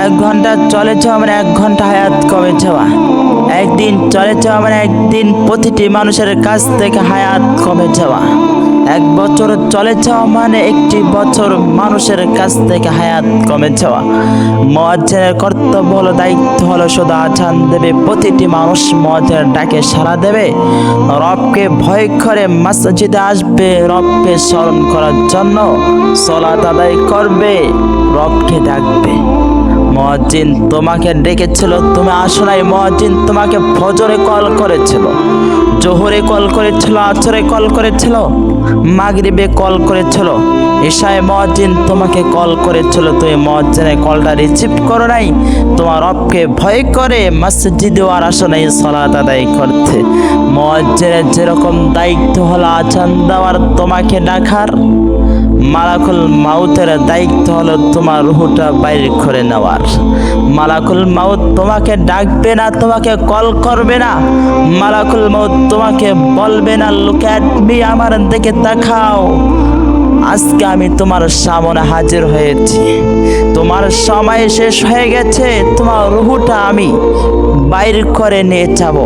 1 ঘন্টা চলে যাওয়া মানে 1 ঘন্টা হায়াত কমে যাওয়া। একদিন চলে যাওয়া মানে একদিন প্রতিটি মানুষের কাছ থেকে হায়াত কমে যাওয়া। 1 বছর চলে যাওয়া মানে 1টি বছর মানুষের কাছ থেকে হায়াত কমে যাওয়া। মুয়াজ্জিনের কর্তব্য হলো, দায়িত্ব হলো শুধু আজান দেবে, প্রতিটি মানুষ মুয়াজ্জিনের ডাকে সাড়া দেবে, রবকে ভয় করে মসজিদে আসবে, রবকে স্মরণ করার জন্য সালাত আদায় করবে, রবকে ডাকবে। মুয়াজ্জিন তোমাকে ডেকেছিল, তুমি আসো নাই। মুয়াজ্জিন তোমাকে ফজরে কল করেছিল, জোহরে কল করেছিল, আসরে কল করেছিল, মাগরিবে কল করেছিল, ইশায়ে মুয়াজ্জিন তোমাকে কল করেছিল, তুমি মুয়াজ্জিনের কলটা রিসিভ করো নাই। তোমার রবকে ভয় করে মসজিদে আর আসো নাই সালাত আদায় করতে। মুয়াজ্জিনের যেরকম দায়িত্ব হলো আজান দেওয়ার, তোমাকে ডাকার, মালাকুল মাউতের দায়িত্ব হলো তোমার রূহটা বাইর করে নেওয়ার। মালাকুল মাউত তোমাকে ডাকবে না, তোমাকে কল করবে না। মালাকুল মাউত তোমাকে বলবে না লুক অ্যাট মি, আমার দিকে তাকাও, আজকে আমি তোমার সামনে হাজির হয়েছি, তোমার সময় শেষ হয়ে গেছে, তোমার রূহটা আমি বাইর করে নিয়ে যাব।